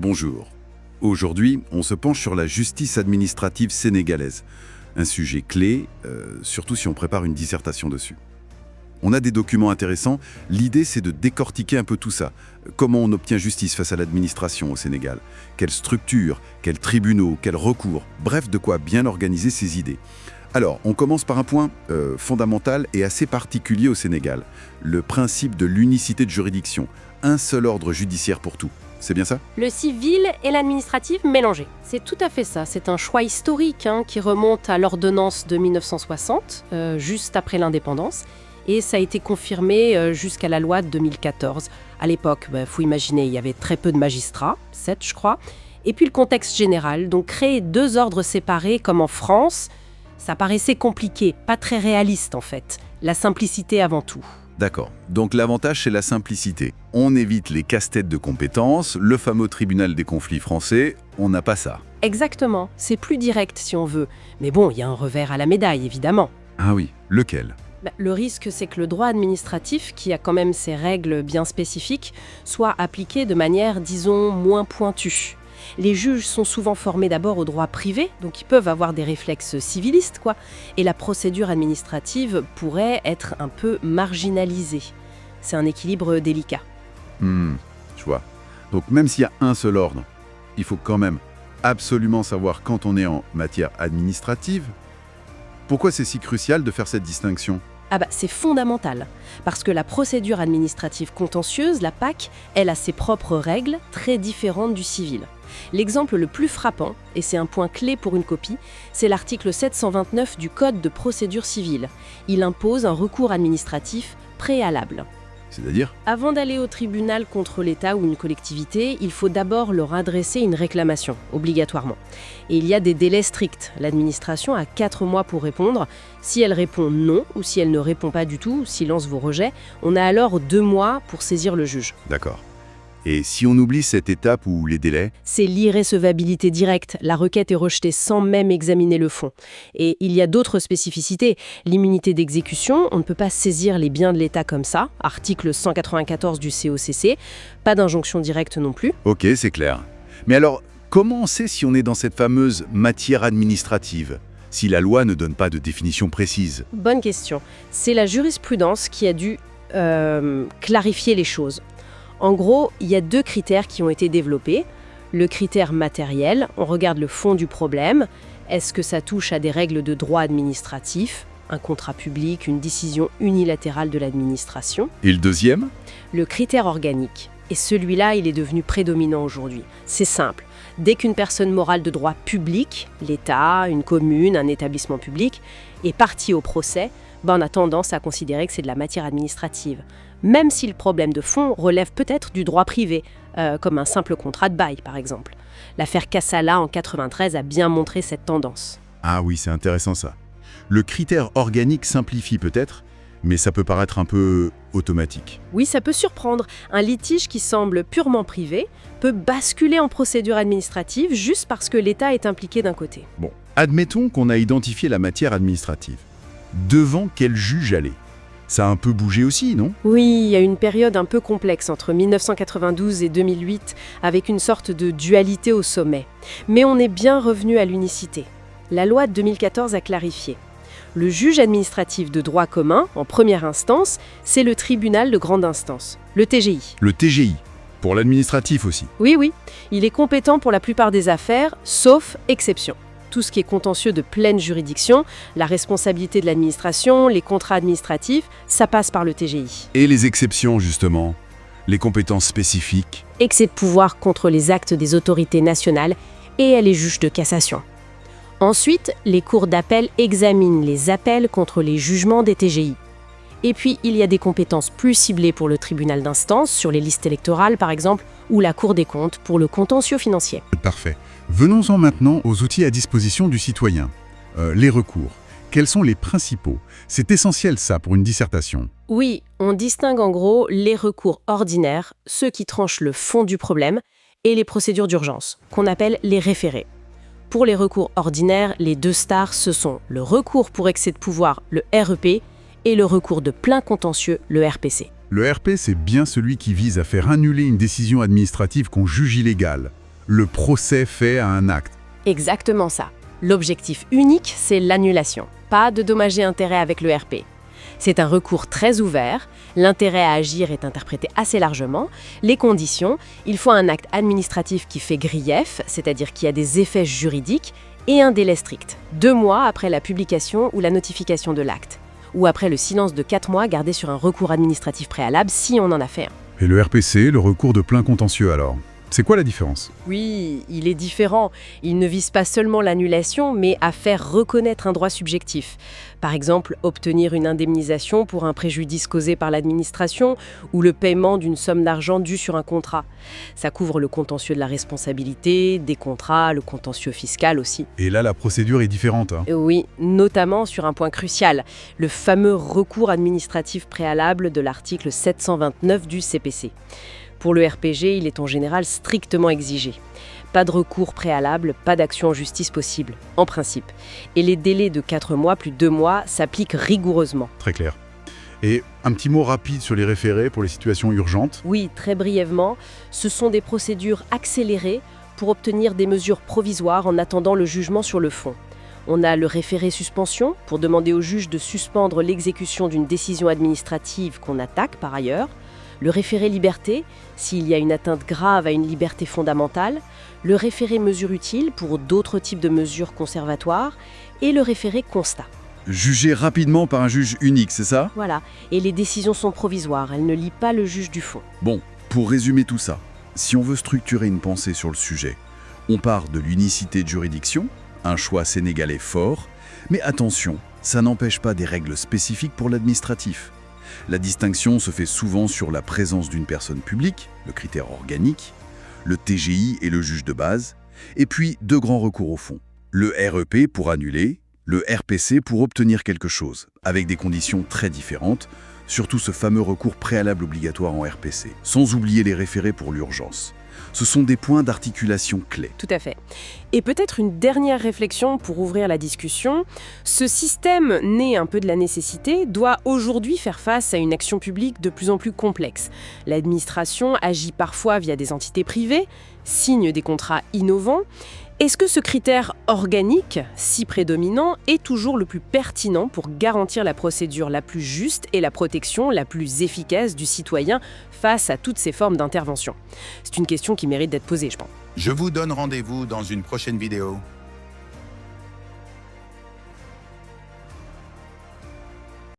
bonjour. Aujourd'hui, on se penche sur la justice administrative sénégalaise. Un sujet clé, surtout si on prépare une dissertation dessus. On a des documents intéressants. L'idée, c'est de décortiquer un peu tout ça. Comment on obtient justice face à l'administration au Sénégal? Quelle structure? Quels tribunaux? Quels recours? Bref, de quoi bien organiser ses idées. Alors, on commence par un point fondamental et assez particulier au Sénégal. Le principe de l'unicité de juridiction. Un seul ordre judiciaire pour tout. C'est bien ça? Le civil et l'administratif mélangés. C'est tout à fait ça. C'est un choix historique qui remonte à l'ordonnance de 1960, juste après l'indépendance. Et ça a été confirmé jusqu'à la loi de 2014. À l'époque, faut imaginer, il y avait très peu de magistrats, 7 je crois. Et puis le contexte général, donc créer 2 ordres séparés comme en France, ça paraissait compliqué, pas très réaliste en fait. La simplicité avant tout. D'accord. Donc l'avantage, c'est la simplicité. On évite les casse-têtes de compétences, le fameux tribunal des conflits français, on n'a pas ça. Exactement, c'est plus direct si on veut. Mais bon, il y a un revers à la médaille, évidemment. Ah oui, lequel? Le risque, c'est que le droit administratif, qui a quand même ses règles bien spécifiques, soit appliqué de manière, disons, moins pointue. Les juges sont souvent formés d'abord au droit privé, donc ils peuvent avoir des réflexes civilistes, quoi. Et la procédure administrative pourrait être un peu marginalisée. C'est un équilibre délicat. Je vois. Donc même s'il y a un seul ordre, il faut quand même absolument savoir quand on est en matière administrative. Pourquoi c'est si crucial de faire cette distinction? C'est fondamental, parce que la procédure administrative contentieuse, la PAC, elle a ses propres règles très différentes du civil. L'exemple le plus frappant, et c'est un point clé pour une copie, c'est l'article 729 du Code de procédure civile. Il impose un recours administratif préalable. C'est-à-dire? Avant d'aller au tribunal contre l'État ou une collectivité, il faut d'abord leur adresser une réclamation, obligatoirement. Et il y a des délais stricts. L'administration a 4 mois pour répondre. Si elle répond non, ou si elle ne répond pas du tout, silence vos rejets, on a alors 2 mois pour saisir le juge. D'accord. Et si on oublie cette étape ou les délais? C'est l'irrécevabilité directe. La requête est rejetée sans même examiner le fond. Et il y a d'autres spécificités. L'immunité d'exécution, on ne peut pas saisir les biens de l'État comme ça. Article 194 du COCC. Pas d'injonction directe non plus. Ok, c'est clair. Mais alors, comment on sait si on est dans cette fameuse matière administrative, si la loi ne donne pas de définition précise? Bonne question. C'est la jurisprudence qui a dû clarifier les choses. En gros, il y a 2 critères qui ont été développés. Le critère matériel, on regarde le fond du problème. Est-ce que ça touche à des règles de droit administratif, un contrat public, une décision unilatérale de l'administration? Et le deuxième? Le critère organique. Et celui-là, il est devenu prédominant aujourd'hui. C'est simple. Dès qu'une personne morale de droit public, l'État, une commune, un établissement public, est partie au procès, on a tendance à considérer que c'est de la matière administrative. Même si le problème de fond relève peut-être du droit privé, comme un simple contrat de bail par exemple. L'affaire Kassala en 1993 a bien montré cette tendance. Ah oui, c'est intéressant ça. Le critère organique simplifie peut-être, mais ça peut paraître un peu automatique. Oui, ça peut surprendre. Un litige qui semble purement privé peut basculer en procédure administrative juste parce que l'État est impliqué d'un côté. Bon, admettons qu'on a identifié la matière administrative. Devant quel juge aller? Ça a un peu bougé aussi, non? Oui, il y a une période un peu complexe entre 1992 et 2008, avec une sorte de dualité au sommet. Mais on est bien revenu à l'unicité. La loi de 2014 a clarifié. Le juge administratif de droit commun, en première instance, c'est le tribunal de grande instance, le TGI. Le TGI, pour l'administratif aussi. Oui, il est compétent pour la plupart des affaires, sauf exception. Tout ce qui est contentieux de pleine juridiction, la responsabilité de l'administration, les contrats administratifs, ça passe par le TGI. Et les exceptions, justement? Les compétences spécifiques? Excès de pouvoir contre les actes des autorités nationales et les juges de cassation. Ensuite, les cours d'appel examinent les appels contre les jugements des TGI. Et puis, il y a des compétences plus ciblées pour le tribunal d'instance, sur les listes électorales par exemple, ou la Cour des comptes pour le contentieux financier. Parfait. Venons-en maintenant aux outils à disposition du citoyen. Les recours. Quels sont les principaux? C'est essentiel ça pour une dissertation. Oui, on distingue en gros les recours ordinaires, ceux qui tranchent le fond du problème, et les procédures d'urgence, qu'on appelle les référés. Pour les recours ordinaires, les 2 stars, ce sont le recours pour excès de pouvoir, le REP, et le recours de plein contentieux, le RPC. Le RP, c'est bien celui qui vise à faire annuler une décision administrative qu'on juge illégale. le procès fait à un acte. Exactement ça. L'objectif unique, c'est l'annulation. Pas de dommages et intérêts avec le RP. C'est un recours très ouvert, l'intérêt à agir est interprété assez largement. Les conditions, il faut un acte administratif qui fait grief, c'est-à-dire qui a des effets juridiques, et un délai strict, 2 mois après la publication ou la notification de l'acte, ou après le silence de 4 mois gardé sur un recours administratif préalable si on en a fait un. Et le RPC, le recours de plein contentieux alors? C'est quoi la différence? Oui, il est différent. Il ne vise pas seulement l'annulation, mais à faire reconnaître un droit subjectif. Par exemple, obtenir une indemnisation pour un préjudice causé par l'administration ou le paiement d'une somme d'argent due sur un contrat. Ça couvre le contentieux de la responsabilité, des contrats, le contentieux fiscal aussi. Et là, la procédure est différente. Oui, notamment sur un point crucial, le fameux recours administratif préalable de l'article 729 du CPC. Pour le RPG, il est en général strictement exigé. Pas de recours préalable, pas d'action en justice possible, en principe. Et les délais de 4 mois plus 2 mois s'appliquent rigoureusement. Très clair. Et un petit mot rapide sur les référés pour les situations urgentes. Oui, très brièvement, ce sont des procédures accélérées pour obtenir des mesures provisoires en attendant le jugement sur le fond. On a le référé suspension pour demander au juge de suspendre l'exécution d'une décision administrative qu'on attaque par ailleurs. Le référé liberté, s'il y a une atteinte grave à une liberté fondamentale, le référé mesure utile pour d'autres types de mesures conservatoires, et le référé constat. Jugé rapidement par un juge unique, c'est ça? Voilà, et les décisions sont provisoires, elles ne lient pas le juge du fond. Bon, pour résumer tout ça, si on veut structurer une pensée sur le sujet, on part de l'unicité de juridiction, un choix sénégalais fort, mais attention, ça n'empêche pas des règles spécifiques pour l'administratif. La distinction se fait souvent sur la présence d'une personne publique, le critère organique, le TGI et le juge de base, et puis 2 grands recours au fond. Le REP pour annuler, le RPC pour obtenir quelque chose, avec des conditions très différentes, surtout ce fameux recours préalable obligatoire en RPC, sans oublier les référés pour l'urgence. Ce sont des points d'articulation clés. Tout à fait. Et peut-être une dernière réflexion pour ouvrir la discussion. Ce système, né un peu de la nécessité, doit aujourd'hui faire face à une action publique de plus en plus complexe. L'administration agit parfois via des entités privées, signe des contrats innovants. Est-ce que ce critère organique, si prédominant, est toujours le plus pertinent pour garantir la procédure la plus juste et la protection la plus efficace du citoyen face à toutes ces formes d'intervention? C'est une question qui mérite d'être posée, je pense. Je vous donne rendez-vous dans une prochaine vidéo.